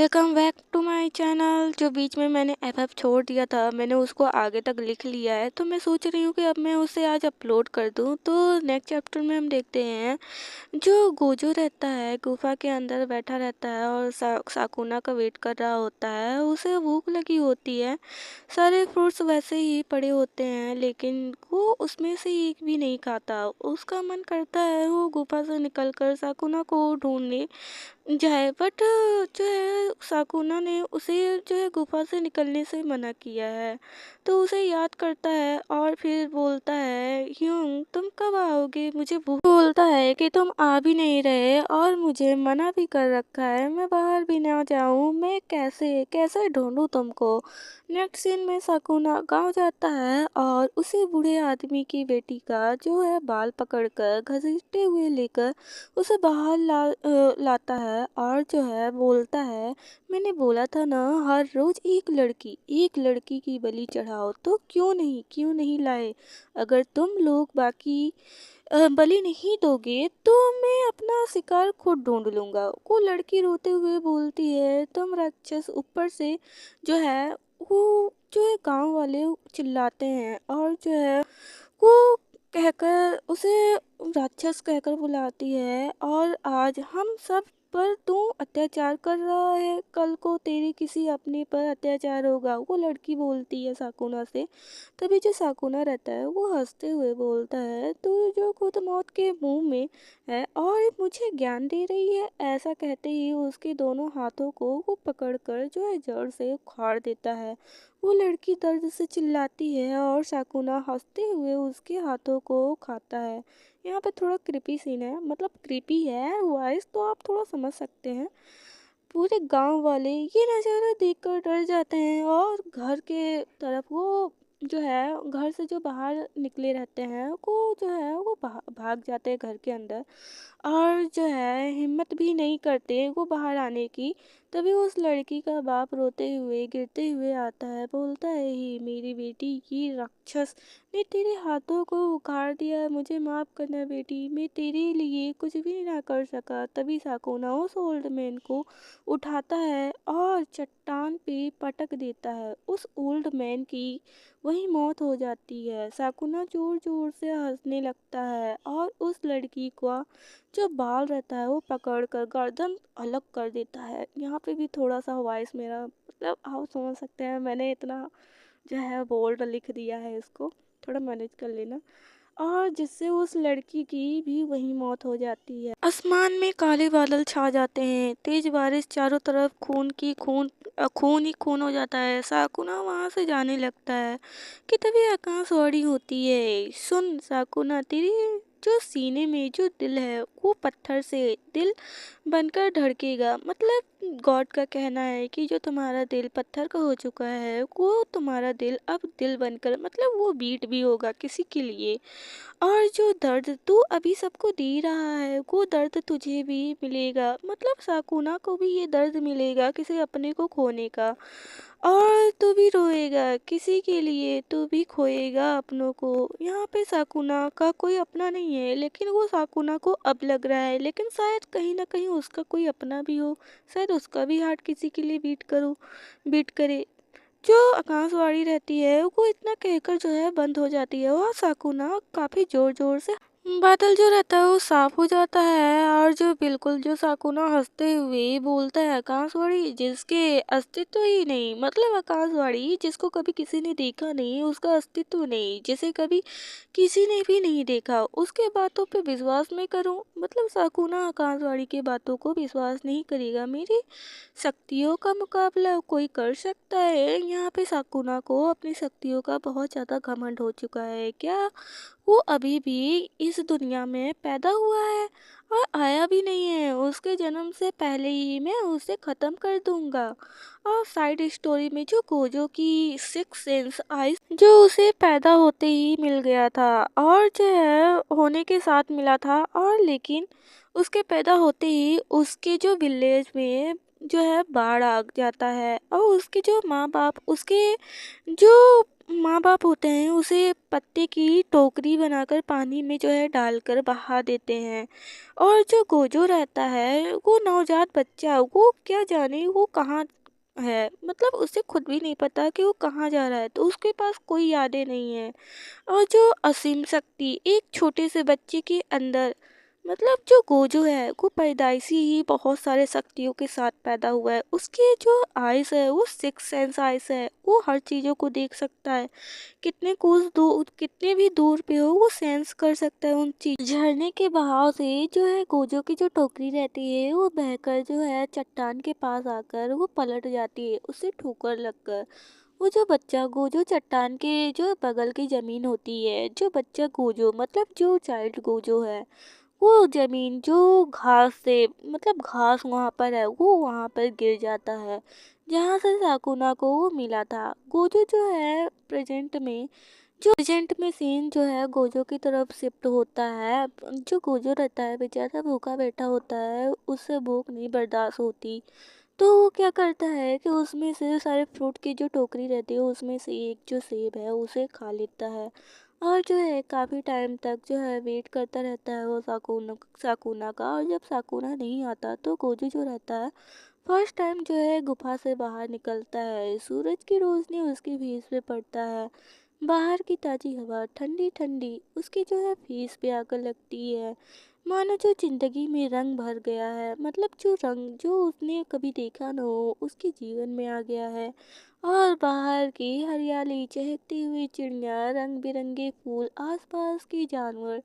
Welcome back to my channel. जो बीच में मैंने एफ छोड़ दिया था, मैंने उसको आगे तक लिख लिया है, तो मैं सोच रही हूँ कि अब मैं उसे आज अपलोड कर दूँ। तो नेक्स्ट चैप्टर में हम देखते हैं, जो गोजो रहता है गुफा के अंदर बैठा रहता है और साकुना का वेट कर रहा होता है। उसे भूख लगी होती है, सारे फ्रूट्स वैसे ही पड़े होते हैं, लेकिन वो उसमें से एक भी नहीं खाता। उसका मन करता है वो गुफा से निकलकर साकुना को ढूंढने जाए, बट जो है साकुना ने उसे जो है गुफा से निकलने से मना किया है। तो उसे याद करता है और फिर बोलता है, ह्यूंग तुम कब आओगे, मुझे भूख। बोलता है कि तुम आ भी नहीं रहे और मुझे मना भी कर रखा है, मैं बाहर भी ना जाऊं, मैं कैसे कैसे ढूंढूं तुमको। नेक्स्ट सीन में साकुना गांव जाता है और उसे बूढ़े आदमी की बेटी का जो है बाल पकड़कर घसीटते हुए लेकर उसे बाहर लाता है और जो है बोलता है, मैंने बोला था ना, हर रोज एक लड़की की बलि चढ़ाओ, तो क्यों नहीं लाए। अगर तुम लोग बाकी बलि नहीं दोगे तो मैं अपना शिकार खुद ढूंढ लूंगा। वो लड़की रोते हुए बोलती है, तुम राक्षस। ऊपर से जो है वो जो है गांव वाले चिल्लाते हैं और जो है वो कहकर उसे राक्षस कहकर बुलाती है, और आज हम सब पर तू अत्याचार कर रहा है, कल को तेरी किसी अपने पर अत्याचार होगा। वो लड़की बोलती है साकुना से। तभी जो साकुना रहता है वो हंसते हुए बोलता है, तू जो खुद मौत के मुंह में है और मुझे ज्ञान दे रही है। ऐसा कहते ही उसके दोनों हाथों को वो पकड़कर जो है जड़ से उखाड़ देता है। वो लड़की दर्द से चिल्लाती है और शाकुना हंसते हुए उसके हाथों को खाता है। यहाँ पे थोड़ा क्रिपी सीन है, मतलब क्रिपी है वॉइस, तो आप थोड़ा समझ सकते हैं। पूरे गांव वाले ये नज़ारा देखकर डर जाते हैं और घर के तरफ वो जो है घर से जो बाहर निकले रहते हैं वो जो है वो भाग जाते हैं घर के अंदर, और जो है हिम्मत भी नहीं करते वो बाहर आने की। तभी उस लड़की का बाप रोते हुए गिरते हुए आता है, बोलता है, ही मेरी बेटी, ये राक्षस ने तेरे हाथों को उखाड़ दिया, मुझे माफ करना बेटी, मैं तेरे लिए कुछ भी ना कर सका। तभी साकोना उस ओल्ड मैन को उठाता है और चट्टान पे पटक देता है। उस ओल्ड मैन की वही मौत हो जाती है। साकुना जोर जोर से हंसने लगता है और उस लड़की को जो बाल रहता है वो पकड़ कर गर्दन अलग कर देता है। यहाँ पे भी थोड़ा सा वॉइस मेरा, मतलब आप समझ सकते हैं, मैंने इतना जो है बोल्ड लिख दिया है, इसको थोड़ा मैनेज कर लेना। और जिससे उस लड़की की भी वही मौत हो जाती है। आसमान में काले बादल छा जाते हैं, तेज बारिश, चारों तरफ खून ही खून हो जाता है। साकुना वहां से जाने लगता है कि तभी आकाशवाणी होती है, सुन साकुना, तेरी जो सीने में जो दिल है वो पत्थर से दिल बनकर धड़केगा। मतलब गॉड का कहना है कि जो तुम्हारा दिल पत्थर का हो चुका है वो तुम्हारा दिल अब दिल बनकर, मतलब वो बीट भी होगा किसी के लिए। और जो दर्द तू अभी सबको दे रहा है वो दर्द तुझे भी मिलेगा, मतलब साकुना को भी ये दर्द मिलेगा किसी अपने को खोने का। और तू भी रोएगा किसी के लिए, तू भी खोएगा अपनों को। यहाँ पे साकुना का कोई अपना नहीं है, लेकिन वो साकुना को अब लग रहा है, लेकिन शायद कहीं ना कहीं उसका कोई अपना भी हो, शायद उसका भी हार्ट किसी के लिए बीट करे। जो आकाशवाणी रहती है वो इतना कहकर जो है बंद हो जाती है, और साकुना काफी जोर जोर से बादल जो रहता है वो साफ हो जाता है, और जो बिल्कुल जो साकुना हंसते हुए बोलता है, आकाशवाणी जिसके अस्तित्व ही नहीं, मतलब आकाशवाणी जिसको कभी किसी ने देखा नहीं, उसका अस्तित्व नहीं, जिसे कभी किसी ने भी नहीं देखा, उसके बातों पे विश्वास मैं करूं। मतलब साकुना आकाशवाणी के बातों को विश्वास नहीं करेगा। मेरी शक्तियों का मुकाबला कोई कर सकता है। यहाँ पे साकुना को अपनी शक्तियों का बहुत ज़्यादा घमंड हो चुका है। क्या वो अभी भी इस दुनिया में पैदा हुआ है और आया भी नहीं है? उसके जन्म से पहले ही मैं उसे ख़त्म कर दूंगा। और साइड स्टोरी में जो गोजो की सिक्स सेंस आई, जो उसे पैदा होते ही मिल गया था और जो है होने के साथ मिला था, और लेकिन उसके पैदा होते ही उसके जो विलेज में जो है बाढ़ आ जाता है और जो माँ बाप होते हैं उसे पत्ते की टोकरी बनाकर पानी में जो है डालकर बहा देते हैं। और जो गोजो रहता है वो नवजात बच्चा, वो क्या जाने वो कहाँ है, मतलब उसे खुद भी नहीं पता कि वो कहाँ जा रहा है, तो उसके पास कोई यादें नहीं है। और जो असीम शक्ति एक छोटे से बच्चे के अंदर, मतलब जो गोजो है वो पैदाइशी ही बहुत सारे शक्तियों के साथ पैदा हुआ है। उसके जो आइस है वो सिक्स सेंस आइस है, वो हर चीज़ों को देख सकता है। कितने भी दूर पे हो वो सेंस कर सकता है उन चीज। झरने के बहाव से जो है गोजो की जो टोकरी रहती है वो बहकर जो है चट्टान के पास आकर वो पलट जाती है, उसे ठोकर लगकर। वो जो बच्चा गोजो चट्टान के जो बगल की जमीन होती है, जो बच्चा गोजो मतलब जो चाइल्ड गोजो है, वो जमीन जो घास से, मतलब घास वहाँ पर है, वो वहाँ पर गिर जाता है जहाँ से साकुना को वो मिला था। गोजो जो है प्रेजेंट में सीन जो है गोजो की तरफ शिफ्ट होता है। जो गोजो रहता है बेचारा भूखा बैठा होता है, उससे भूख नहीं बर्दाश्त होती, तो वो क्या करता है कि उसमें से सारे फ्रूट की जो टोकरी रहती है उसमें से एक जो सेब है उसे खा लेता है। और जो है काफ़ी टाइम तक जो है वेट करता रहता है वो साकुना का। और जब साकुना नहीं आता तो गोजू जो रहता है फर्स्ट टाइम जो है गुफा से बाहर निकलता है। सूरज की रोशनी उसकी फेस पे पड़ता है, बाहर की ताज़ी हवा ठंडी ठंडी उसकी जो है फेस पे आकर लगती है, मानो जो जिंदगी में रंग भर गया है, मतलब जो रंग जो उसने कभी देखा न हो उसके जीवन में आ गया है। और बाहर की हरियाली, चहकती हुई चिड़िया, रंग बिरंगे फूल, आसपास के जानवर,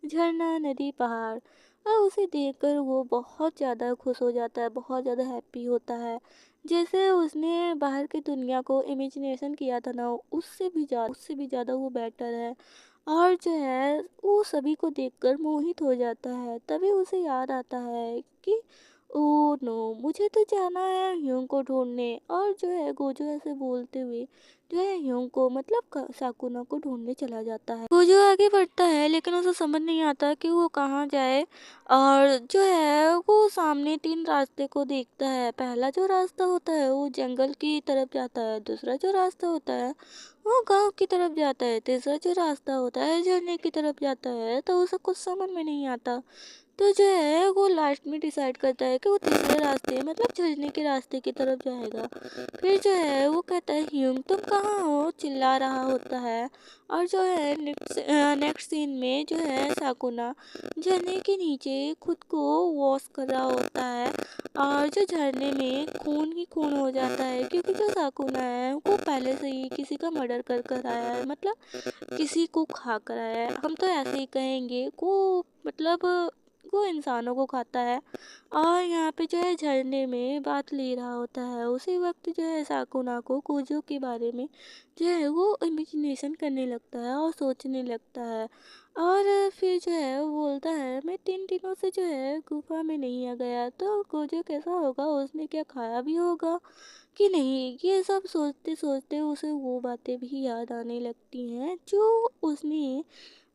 झरना, नदी, पहाड़, और उसे देखकर वो बहुत ज़्यादा खुश हो जाता है, बहुत ज़्यादा हैप्पी होता है। जैसे उसने बाहर की दुनिया को इमेजिनेशन किया था ना, उससे भी ज़्यादा वो बेटर है। और जो है वो सभी को देखकर मोहित हो जाता है। तभी उसे याद आता है कि ओ नो, मुझे तो जाना है ह्यूंग को ढूंढने। और जो है गोजो ऐसे बोलते हुए जो है ह्यूंग को मतलब साकुना को ढूंढने चला जाता है। गोजो आगे बढ़ता है लेकिन उसे समझ नहीं आता कि वो कहाँ जाए। और जो है वो सामने तीन रास्ते को देखता है। पहला जो रास्ता होता है वो जंगल की तरफ जाता है, दूसरा जो रास्ता होता है वो गांव की तरफ जाता है, तीसरा जो रास्ता होता है झरने की तरफ जाता है। तो उसे कुछ समझ में नहीं आता, तो जो है वो लास्ट में डिसाइड करता है कि वो तीसरे रास्ते मतलब झरने के रास्ते की तरफ जाएगा। फिर जो है वो कहता है ह्यूम तुम कहाँ हो, चिल्ला रहा होता है। और जो है नेक्स्ट सीन में जो है साकुना झरने के नीचे खुद को वॉश कर रहा होता है। और जो झरने में खून ही खून हो जाता है, क्योंकि जो साकुना है वो पहले से ही किसी का मर्डर कर आया है, मतलब किसी को खा कर आया है, हम तो ऐसे ही कहेंगे को, मतलब वो इंसानों को खाता है। और यहाँ पे जो है झरने में बात ले रहा होता है, उसी वक्त जो है साकुना को गोजो के बारे में जो है वो इमेजिनेशन करने लगता है और सोचने लगता है। और फिर जो है वो बोलता है मैं 3 दिनों से जो है गुफा में नहीं आ गया, तो गोजो कैसा होगा, उसने क्या खाया भी होगा कि नहीं। ये सब सोचते सोचते उसे वो बातें भी याद आने लगती हैं जो उसने,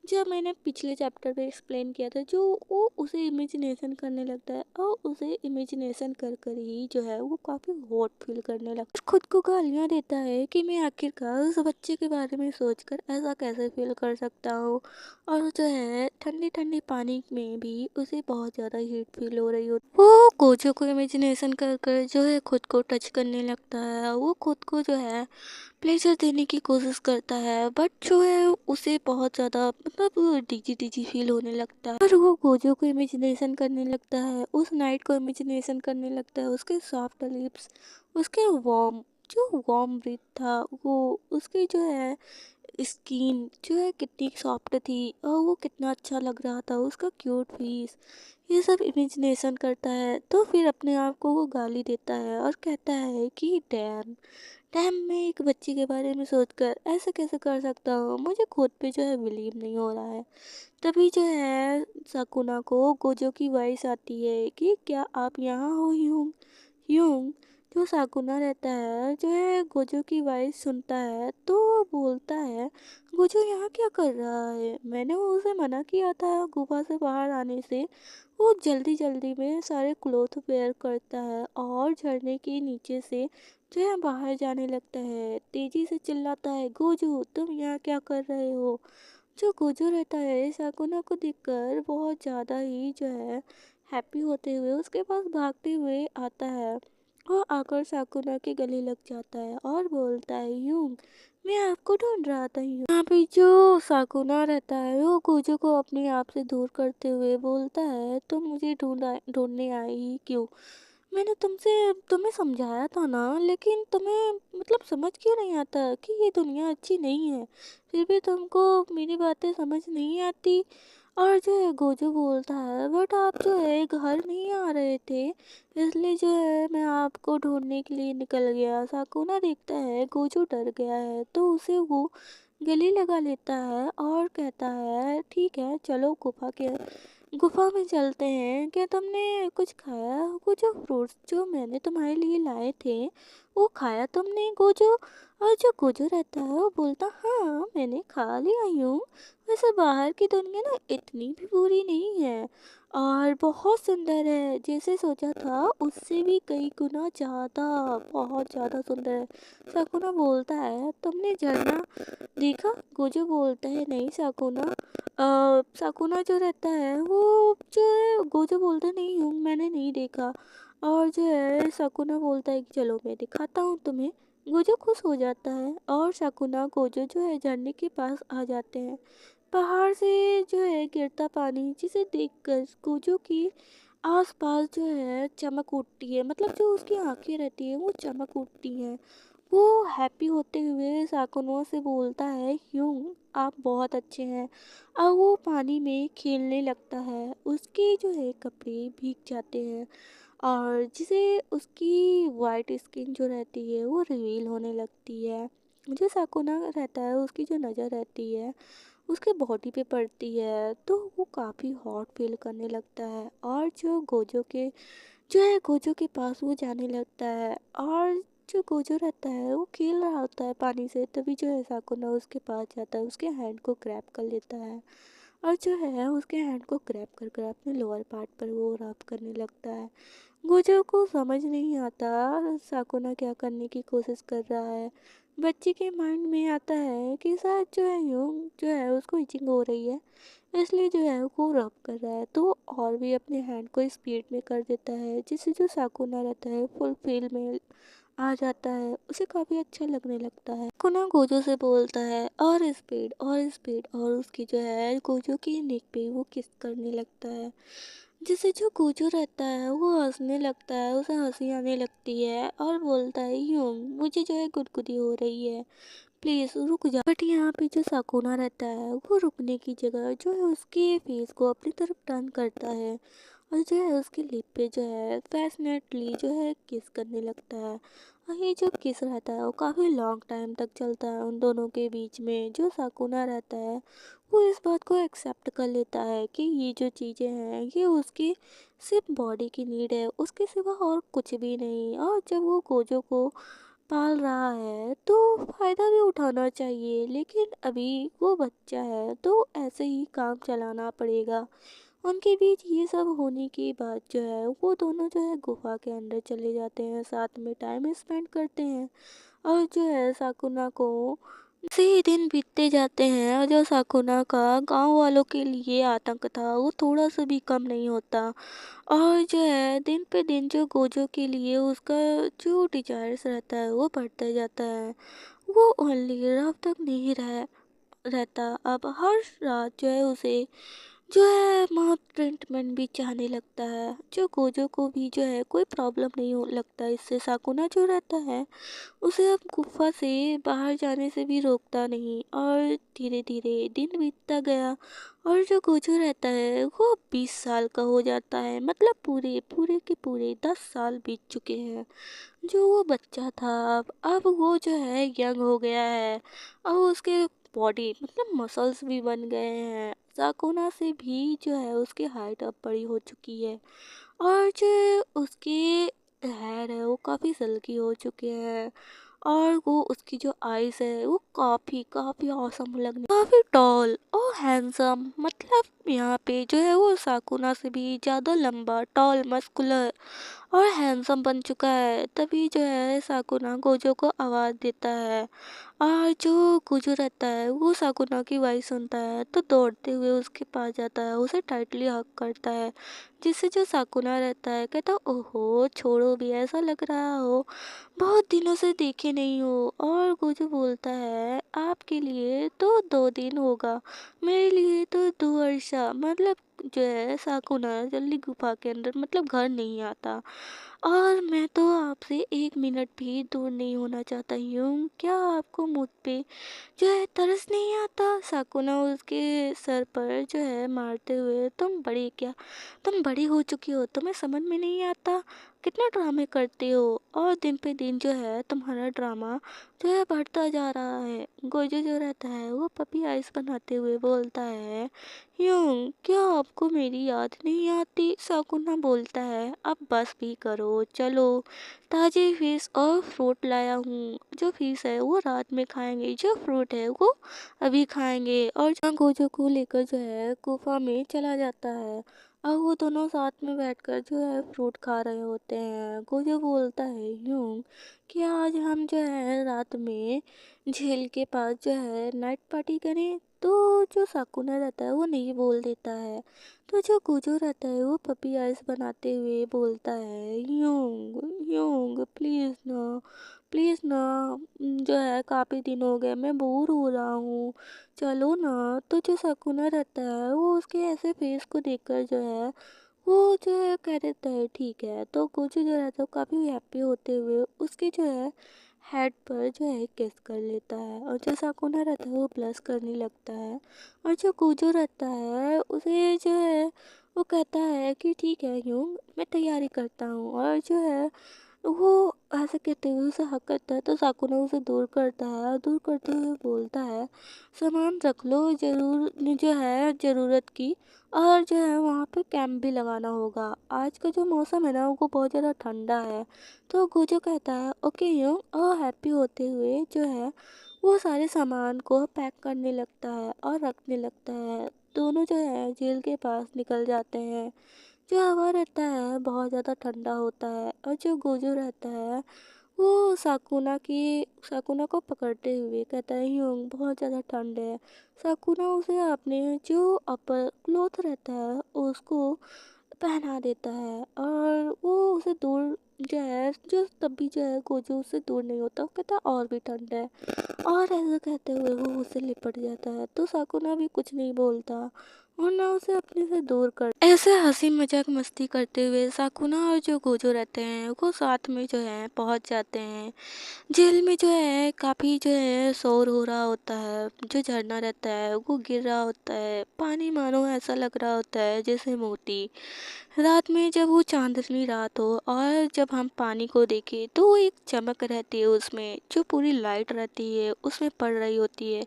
जब मैंने पिछले चैप्टर में एक्सप्लेन किया था, जो वो उसे इमेजिनेशन करने लगता है। और उसे इमेजिनेशन कर कर ही जो है वो काफ़ी हॉट फील करने लगता है, खुद को गालियाँ देता है कि मैं आखिरकार उस बच्चे के बारे में सोचकर ऐसा कैसे फील कर सकता हूँ। और जो है ठंडी ठंडी पानी में भी उसे बहुत ज़्यादा हीट फील हो रही होती, वो गोजो को इमेजिनेशन कर कर जो है खुद को टच करने लगता है। वो खुद को जो है प्लेजर देने की कोशिश करता है, बट जो है उसे बहुत ज़्यादा मतलब डिजी डिजी फील होने लगता है। और वो गोजो को इमेजिनेशन करने लगता है, उस नाइट को इमेजिनेशन करने लगता है, उसके सॉफ्ट लिप्स, उसके वार्म ब्रीथ था, वो उसकी जो है स्किन जो है कितनी सॉफ्ट थी, और वो कितना अच्छा लग रहा था, उसका क्यूट फेस, ये सब इमेजिनेशन करता है। तो फिर अपने आप को वो गाली देता है और कहता है कि डैम डैम, मैं एक बच्ची के बारे में सोचकर ऐसे कैसे कर सकता हूँ, मुझे खुद पे जो है बिलीव नहीं हो रहा है। तभी जो है सकुना को गोजो की वॉइस आती है कि क्या आप यहाँ हो यूं यूं। जो साकुना रहता है जो है गोजो की वॉइस सुनता है तो वो बोलता है, गोजो यहाँ क्या कर रहा है? मैंने उसे मना किया था गुफा से बाहर आने से। वो जल्दी जल्दी में सारे क्लोथ वेयर करता है और झरने के नीचे से जो है बाहर जाने लगता है। तेजी से चिल्लाता है, गोजो तुम यहाँ क्या कर रहे हो? जो गोजो रहता है साकुना को देखकर बहुत ज़्यादा ही जो है हैप्पी होते हुए उसके पास भागते हुए आता है। वो आकर साकुना के गले लग जाता है और बोलता है, यूं मैं आपको ढूंढ रहा था। यूं यहाँ पे जो साकुना रहता है वो गोजो को अपने आप से दूर करते हुए बोलता है, तुम मुझे ढूंढने आई ही क्यों? मैंने तुम्हें समझाया था ना, लेकिन तुम्हें मतलब समझ क्यों नहीं आता कि ये दुनिया अच्छी नहीं है? फिर भी तुमको मेरी बातें समझ नहीं आती। और जो है गोजो बोलता है, बट आप जो है घर नहीं आ रहे थे, इसलिए जो है मैं आपको ढूंढने के लिए निकल गया। साकुना देखता है गोजो डर गया है तो उसे वो गले लगा लेता है और कहता है, ठीक है चलो गुफा में चलते हैं। क्या तुमने कुछ खाया? वो जो फ्रूट्स जो मैंने तुम्हारे लिए लाए थे वो खाया तुमने गोजो? और जो गोजो रहता है वो बोलता, हाँ मैंने खा लिया हूँ। वैसे बाहर की दुनिया ना इतनी भी बुरी नहीं है और बहुत सुंदर है, जैसे सोचा था उससे भी कई गुना ज़्यादा, बहुत ज़्यादा सुंदर है। शकुना बोलता है, तुमने झरना देखा? गोजो बोलता है, नहीं शकुना। शकुना जो रहता है वो जो है गोजो बोलता है, नहीं हूँ मैंने नहीं देखा। और जो है शकुना बोलता है कि चलो मैं दिखाता हूँ तुम्हें। गोजो खुश हो जाता है और शकुना गोजो जो है झरने के पास आ जाते हैं। पहाड़ से जो है गिरता पानी जिसे देखकर गोजो की आसपास जो है चमक उठती है, मतलब जो उसकी आंखें रहती है वो चमक उठती हैं। वो हैप्पी होते हुए साकुनो से बोलता है, यूं आप बहुत अच्छे हैं। और वो पानी में खेलने लगता है, उसके जो है कपड़े भीग जाते हैं और जिसे उसकी वाइट स्किन जो रहती है वो रिवील होने लगती है। जो साकुना रहता है उसकी जो नज़र रहती है उसके बॉडी पे पड़ती है तो वो काफ़ी हॉट फील करने लगता है और जो है गोजो के पास वो जाने लगता है। और जो गोजो रहता है वो खेल रहा होता है पानी से, तभी जो है साकुना उसके पास जाता है, उसके हैंड को ग्रैब कर लेता है और जो है उसके हैंड को ग्रैब कर कर अपने लोअर पार्ट पर वो रब करने लगता है। गोजो को समझ नहीं आता साकुना क्या करने की कोशिश कर रहा है। बच्चे के माइंड में आता है कि शायद जो है यूं जो है उसको इचिंग हो रही है, इसलिए जो है वो रब कर रहा है, तो और भी अपने हैंड को स्पीड में कर देता है जिससे जो साकुना रहता है फुल फील में आ जाता है, उसे काफ़ी अच्छा लगने लगता है। कुना गोजो से बोलता है, और स्पीड, और उसकी जो है गोजो की नेक पे वो किस करने लगता है, जिससे जो गोजो रहता है वो हंसने लगता है, उसे हंसी आने लगती है और बोलता है, यूं मुझे जो है गुदगुदी हो रही है, प्लीज रुक जा। बट यहाँ पे जो साकुना रहता है वो रुकने की जगह जो है उसके फेस को अपनी तरफ टर्न करता है और जो है उसके लिप पे जो है पैशनेटली जो है किस करने लगता है। और ये जो किस रहता है वो काफ़ी लॉन्ग टाइम तक चलता है उन दोनों के बीच में। जो साकुना रहता है वो इस बात को एक्सेप्ट कर लेता है कि ये जो चीज़ें हैं ये उसकी सिर्फ बॉडी की नीड है, उसके सिवा और कुछ भी नहीं। और जब वो गोजो को पाल रहा है तो फ़ायदा भी उठाना चाहिए, लेकिन अभी वो बच्चा है तो ऐसे ही काम चलाना पड़ेगा। उनके बीच ये सब होने के बाद जो है वो दोनों जो है गुफा के अंदर चले जाते हैं, साथ में टाइम स्पेंड करते हैं। और जो है साकुना को से ही दिन बीतते जाते हैं और जो साकुना का गांव वालों के लिए आतंक था वो थोड़ा सा भी कम नहीं होता। और जो है दिन पे दिन जो गोजो के लिए उसका जो डिजायर्स रहता है वो बढ़ता जाता है। वो ओनली रब तक नहीं रहता, अब हर रात जो है उसे जो है माउथ ट्रीटमेंट भी चाहने लगता है। जो गोजो को भी जो है कोई प्रॉब्लम नहीं हो लगता इससे। साकुना जो रहता है उसे अब गुफा से बाहर जाने से भी रोकता नहीं और धीरे धीरे दिन बीतता गया और जो गोजो रहता है वो 20 साल का हो जाता है, मतलब पूरे पूरे के पूरे 10 साल बीत चुके हैं। जो वो बच्चा था अब वो जो है यंग हो गया है और उसके बॉडी मतलब मसल्स भी बन गए हैं। साकुना से भी जो है उसकी हाइट अब बड़ी हो चुकी है और जो उसके हेयर है वो काफ़ी सिल्की हो चुके हैं, और वो उसकी जो आईज है वो काफ़ी काफ़ी औसम लगने, काफ़ी टॉल और हैंडसम। मतलब यहाँ पे जो है वो साकुना से भी ज़्यादा लंबा, टॉल, मस्कुलर और हैंडसम बन चुका है। तभी जो है साकुना गोजो को आवाज़ देता है, और जो गोजो रहता है वो साकुना की आवाज़ सुनता है तो दौड़ते हुए उसके पास जाता है, उसे टाइटली हग करता है। जिससे जो साकुना रहता है कहता, ओहो छोड़ो भी, ऐसा लग रहा हो बहुत दिनों से देखे नहीं हो। और गोजो बोलता है, आपके लिए तो 2 दिन होगा, मेरे लिए तो 2 वर्षा। मतलब जो है साकुना जल्दी गुफा के अंदर मतलब घर नहीं आता, और मैं तो आपसे 1 मिनट भी दूर नहीं होना चाहता हूँ। क्या आपको मुझ पे जो है तरस नहीं आता? साकुना उसके सर पर जो है मारते हुए, तुम बड़ी हो चुकी हो, तुम्हें समझ में नहीं आता कितना ड्रामे करते हो, और दिन पे दिन जो है तुम्हारा ड्रामा जो है बढ़ता जा रहा है। गोजो जो रहता है वो पपी आइस बनाते हुए बोलता है, यूं क्या आपको मेरी याद नहीं आती? साकुना बोलता है, अब बस भी करो, चलो ताज़ी फिश और फ्रूट लाया हूँ। जो फिश है वो रात में खाएंगे, जो फ्रूट है वो अभी खाएंगे। और जहाँ गोजो को लेकर जो है गुफा में चला जाता है, और वो दोनों साथ में बैठकर जो है फ्रूट खा रहे होते हैं। गोजो बोलता है, यूं कि आज हम जो है रात में झील के पास जो है नाइट पार्टी करें। तो जो साकुना रहता है वो नहीं बोल देता है, तो जो गोजो रहता है वो पपी आइस बनाते हुए बोलता है, योंग योंग प्लीज़ ना, प्लीज़ ना, जो है काफ़ी दिन हो गए, मैं बोर हो रहा हूँ, चलो ना। तो जो साकुना रहता है वो उसके ऐसे फेस को देखकर जो है वो जो है कह देता है ठीक है। तो गोजो जो रहता है वो काफ़ी हैप्पी होते हुए उसके जो है हेड पर जो है किस कर लेता है, और जो साकुना रहता है वो ब्लश करने लगता है। और जो गोजो रहता है उसे जो है वो कहता है कि ठीक है यूं मैं तैयारी करता हूँ, और जो है वो ऐसे कहते हुए उसे हक करता है। तो साकुना उसे दूर करता है, और दूर करते हुए बोलता है, सामान रख लो जरूर जो है ज़रूरत की, और जो है वहाँ पे कैंप भी लगाना होगा। आज का जो मौसम है ना वो बहुत ज़्यादा ठंडा है। तो गोजो कहता है ओके यूं, और हैप्पी होते हुए जो है वो सारे सामान को पैक करने लगता है और रखने लगता है। दोनों जो है झील के पास निकल जाते हैं। जो हवा रहता है बहुत ज़्यादा ठंडा होता है, और जो गोजो रहता है वो साकुना को पकड़ते हुए कहता है, यूं बहुत ज़्यादा ठंड है। साकुना उसे अपने जो अपर क्लोथ रहता है उसको पहना देता है, और वो उसे दूर जो है जो तब भी जो है गोजो उससे दूर नहीं होता, वो कहता है और भी ठंड है। और ऐसा कहते हुए वो उससे लिपट जाता है, तो साकुना भी कुछ नहीं बोलता और ना उसे अपने से दूर कर। ऐसे हंसी मजाक मस्ती करते हुए साकुना और जो गोजो रहते हैं वो साथ में जो है पहुंच जाते हैं। झील में जो है काफ़ी जो है शोर हो रहा होता है, जो झरना रहता है वो गिर रहा होता है, पानी मानो ऐसा लग रहा होता है जैसे मोती। रात में जब वो चांदनी रात हो और जब हम पानी को देखें तो वो एक चमक रहती है उसमें, जो पूरी लाइट रहती है उसमें पड़ रही होती है,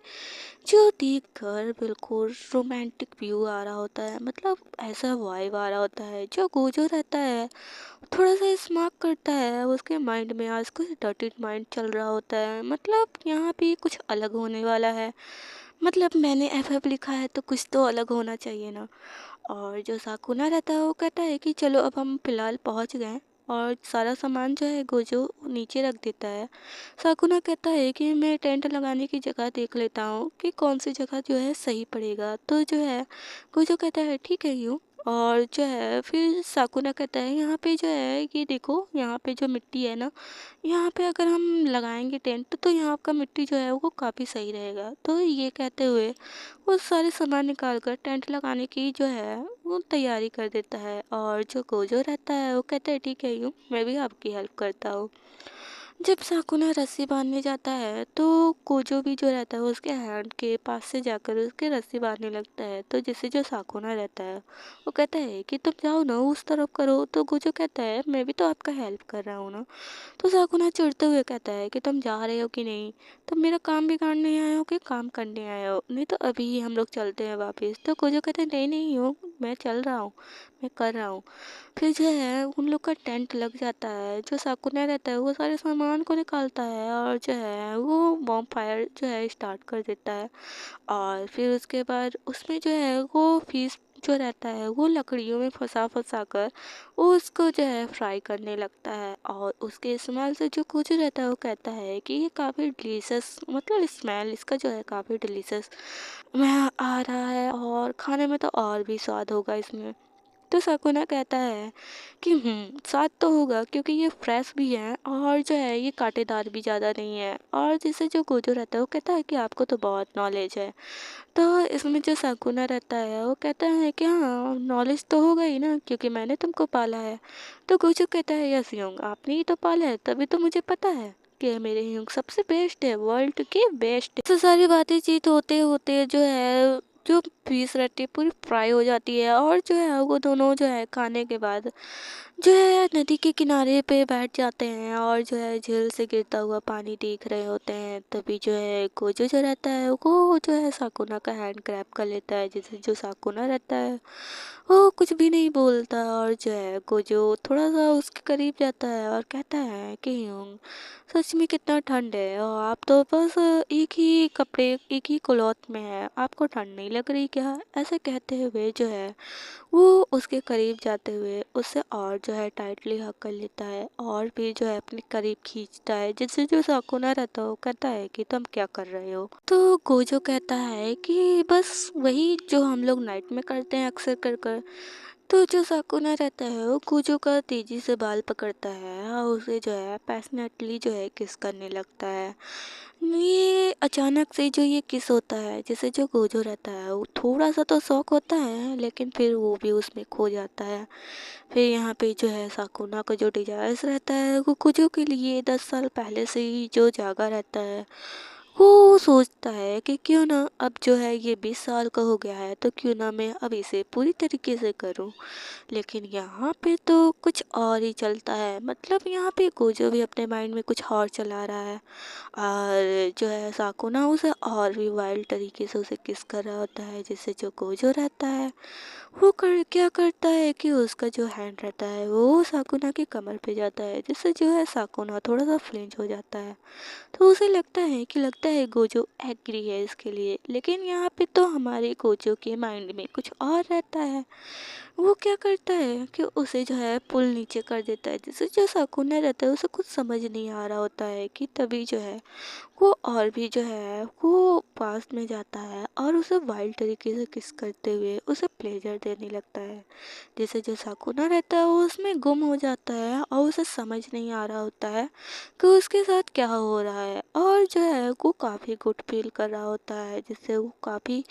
जो देख कर बिल्कुल रोमांटिक व्यू आ रहा होता है। मतलब ऐसा वाइब आ रहा होता है। जो गोजो रहता है थोड़ा सा स्मार्ट करता है, उसके माइंड में आज कुछ डर्टी माइंड चल रहा होता है, मतलब यहाँ पे कुछ अलग होने वाला है। मतलब मैंने एफएफ लिखा है तो कुछ तो अलग होना चाहिए ना। और जो साकुना रहता है वो कहता है कि चलो अब हम फिलहाल पहुंच गए, और सारा सामान जो है गोजो नीचे रख देता है। साकुना कहता है कि मैं टेंट लगाने की जगह देख लेता हूँ कि कौन सी जगह जो है सही पड़ेगा। तो जो है गोजो कहता है ठीक है यूँ। और जो है फिर साकुना कहता है यहाँ पे जो है ये देखो, यहाँ पे जो मिट्टी है ना, यहाँ पे अगर हम लगाएंगे टेंट तो यहाँ का मिट्टी जो है वो काफ़ी सही रहेगा। तो ये कहते हुए वो सारे सामान निकाल कर टेंट लगाने की जो है वो तैयारी कर देता है। और जो गोजो रहता है वो कहता है ठीक है यूँ मैं भी आपकी हेल्प करता हूँ। जब साकुना रस्सी बांधने जाता है तो गोजो भी जो रहता है वो उसके हैंड के पास से जाकर उसके रस्सी बांधने लगता है। तो जिससे जो साकुना रहता है वो कहता है कि तुम जाओ ना उस तरफ करो। तो गोजो कहता है मैं भी तो आपका हेल्प कर रहा हूँ ना। तो साकुना चिढ़ते हुए कहता है कि तुम जा रहे हो कि नहीं, तुम मेरा काम बिगाड़ने आए हो कि काम करने आए हो, नहीं तो अभी ही हम लोग चलते हैं वापस। तो गोजो कहते हैं नहीं नहीं हो, मैं चल रहा हूँ, मैं कर रहा हूँ। फिर जो है उन लोग का टेंट लग जाता है। जो साकुना रहता है वो सारे सामान को निकालता है और जो है वो बॉम फायर जो है स्टार्ट कर देता है। और फिर उसके बाद उसमें जो है वो फिश जो रहता है वो लकड़ियों में फंसा फंसा कर वो उसको जो है फ्राई करने लगता है। और उसके स्मेल से जो कुछ रहता है वो कहता है कि ये काफ़ी डिलीशियस, मतलब स्मेल इसका जो है काफ़ी डिलीशियस मैं आ रहा है और खाने में तो और भी स्वाद होगा इसमें। तो शकुना कहता है कि स्वाद तो होगा क्योंकि ये फ्रेश भी है और जो है ये कांटेदार भी ज़्यादा नहीं है। और जैसे जो गोजो रहता है वो कहता है कि आपको तो बहुत नॉलेज है। तो इसमें जो शकुना रहता है वो कहता है कि हाँ, नॉलेज तो होगा ही ना क्योंकि मैंने तुमको पाला है। तो गोजो कहता है यस योंग, आपने ही तो पाला है तभी तो मुझे पता है कि मेरे योंग सबसे बेस्ट है, वर्ल्ड के बेस्ट। तो सारी बातें चीत होते होते जो है जो पीस रहती है पूरी फ्राई हो जाती है। और जो है वो दोनों जो है खाने के बाद जो है नदी के किनारे पे बैठ जाते हैं और जो है झील से गिरता हुआ पानी देख रहे होते हैं। तभी जो है गोजो जो रहता है वो जो है साकुना का हैंड ग्रैब कर लेता है, जिससे जो साकुना रहता है वो कुछ भी नहीं बोलता। और जो है गोजो थोड़ा सा उसके करीब जाता है और कहता है कि यूं सच में कितना ठंड है और आप तो बस एक ही कपड़े एक ही क्लॉथ में है, आपको ठंड नहीं लग रही क्या? ऐसे कहते हुए जो है वो उसके करीब जाते हुए उससे और जो है टाइटली हग कर लेता है और भी जो है अपने करीब खींचता है, जिससे जो साकुना रहता है वो कहता है कि तुम क्या कर रहे हो? तो गोजो कहता है कि बस वही जो हम लोग नाइट में करते हैं अक्सर कर कर। तो जो साकुना रहता है वो गोजो का तेजी से बाल पकड़ता है और उसे जो है पैशनेटली जो है किस करने लगता है। ये अचानक से जो ये किस होता है जिसे जो गोजो रहता है वो थोड़ा सा तो शौक होता है लेकिन फिर वो भी उसमें खो जाता है। फिर यहाँ पे जो है साकुना का जो डिजायर्स रहता है वो गोजो के लिए 10 साल पहले से ही जो जागा रहता है। वो सोचता है कि क्यों ना अब जो है ये 20 साल का हो गया है तो क्यों ना मैं अब इसे पूरी तरीके से करूं। लेकिन यहाँ पे तो कुछ और ही चलता है, मतलब यहाँ पे गोजो भी अपने माइंड में कुछ और चला रहा है और जो है साकुना उसे और भी वाइल्ड तरीके से उसे किस कर रहा होता है, जिससे जो गोजो रहता है वो कर क्या करता है कि उसका जो हैंड रहता है वो साकुना की कमर पे जाता है, जिससे जो है साकुना थोड़ा सा फ्लिंच हो जाता है। तो उसे लगता है गोजो एग्री है इसके लिए, लेकिन यहाँ पे तो हमारे गोजो के माइंड में कुछ और रहता है। वो क्या करता है कि उसे जो है पुल नीचे कर देता है, जिससे जो साकुना रहता है उसे कुछ समझ नहीं आ रहा होता है कि तभी जो है वो और भी जो है वो पास में जाता है और उसे वाइल्ड तरीके से किस करते हुए उसे प्लेजर देने लगता है, जिससे जो साकुना रहता है वो उसमें गुम हो जाता है और उसे समझ नहीं आ रहा होता है कि उसके साथ क्या हो रहा है। और जो है वो काफ़ी गुड फील कर रहा होता है, जिससे वो काफ़ी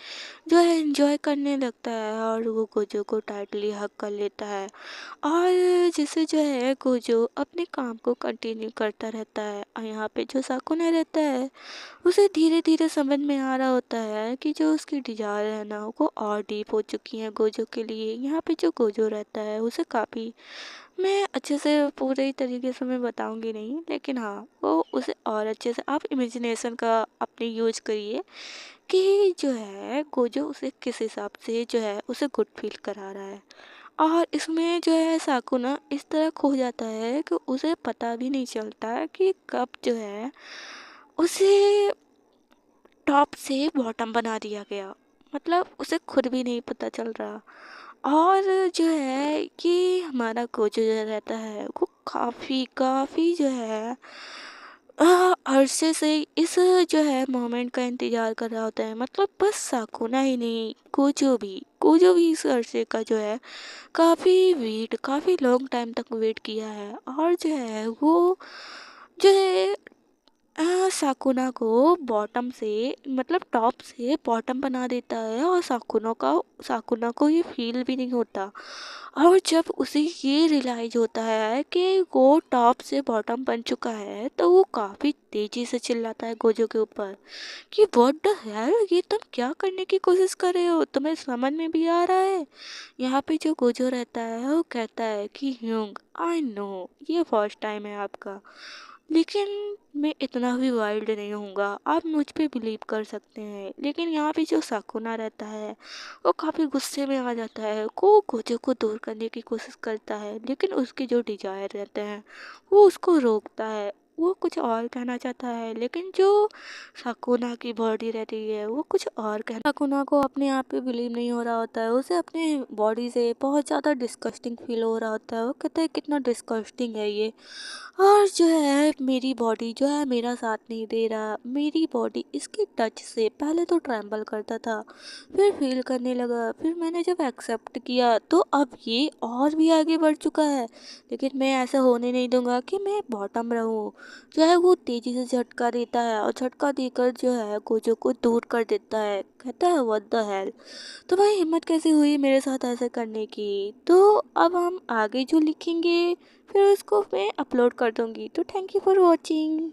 जो है एंजॉय करने लगता है और वो गोजो को टाइटली हग कर लेता है। और जिससे जो है गोजो अपने काम को कंटिन्यू करता रहता है और यहाँ पे जो साकुना रहता है उसे धीरे धीरे समझ में आ रहा होता है कि जो उसकी डिजायर है ना वो और डीप हो चुकी है गोजो के लिए। यहाँ पे जो गोजो रहता है उसे काफ़ी, मैं अच्छे से पूरे तरीके से मैं बताऊंगी नहीं, लेकिन हाँ वो उसे और अच्छे से आप इमेजिनेशन का अपने यूज करिए कि जो है गोजो उसे किस हिसाब से जो है उसे गुड फील करा रहा है। और इसमें जो है साकुना इस तरह खो जाता है कि उसे पता भी नहीं चलता कि कब जो है उसे टॉप से बॉटम बना दिया गया, मतलब उसे खुद भी नहीं पता चल रहा। और जो है कि हमारा कोच जो रहता है वो काफ़ी काफ़ी जो है अरसे से इस जो है मोमेंट का इंतज़ार कर रहा होता है, मतलब बस साकुना ही नहीं कोजो भी इस अरसे का जो है काफ़ी लॉन्ग टाइम तक वेट किया है। और जो है वो जो है साकुना को बॉटम से, मतलब टॉप से बॉटम बना देता है और साकुना को ये फील भी नहीं होता। और जब उसे ये रियलाइज होता है कि वो टॉप से बॉटम बन चुका है तो वो काफ़ी तेजी से चिल्लाता है गोजो के ऊपर कि व्हाट द हेल, ये तुम क्या करने की कोशिश कर रहे हो, तुम्हें समझ में भी आ रहा है? यहाँ पे जो गोजो रहता है वो कहता है कि ह्यूंग आई नो ये फर्स्ट टाइम है आपका, लेकिन मैं इतना भी वाइल्ड नहीं होऊंगा, आप मुझ पे बिलीव कर सकते हैं। लेकिन यहाँ पे जो साकुना रहता है वो काफ़ी गुस्से में आ जाता है, को गोजो को दूर करने की कोशिश करता है, लेकिन उसके जो डिजायर रहते हैं वो उसको रोकता है। वो कुछ और कहना चाहता है, लेकिन जो साकुना की बॉडी रहती है वो कुछ और कहना। साकुना को अपने आप पे बिलीव नहीं हो रहा होता है, उसे अपने बॉडी से बहुत ज़्यादा डिस्कस्टिंग फील हो रहा होता है। वो कहता है कितना डिस्कस्टिंग है ये, और जो है मेरी बॉडी जो है मेरा साथ नहीं दे रहा। मेरी बॉडी इसके टच से पहले तो ट्रैम्बल करता था, फिर फील करने लगा, फिर मैंने जब एक्सेप्ट किया तो अब ये और भी आगे बढ़ चुका है। लेकिन मैं ऐसा होने नहीं दूंगा कि मैं बॉटम रहूं। जो है वो तेजी से झटका देता है और झटका देकर जो है गोजो को दूर कर देता है। कहता है व्हाट द हेल, तो भाई हिम्मत कैसे हुई मेरे साथ ऐसा करने की। तो अब हम आगे जो लिखेंगे फिर उसको मैं अपलोड कर दूंगी। तो थैंक यू फॉर वॉचिंग।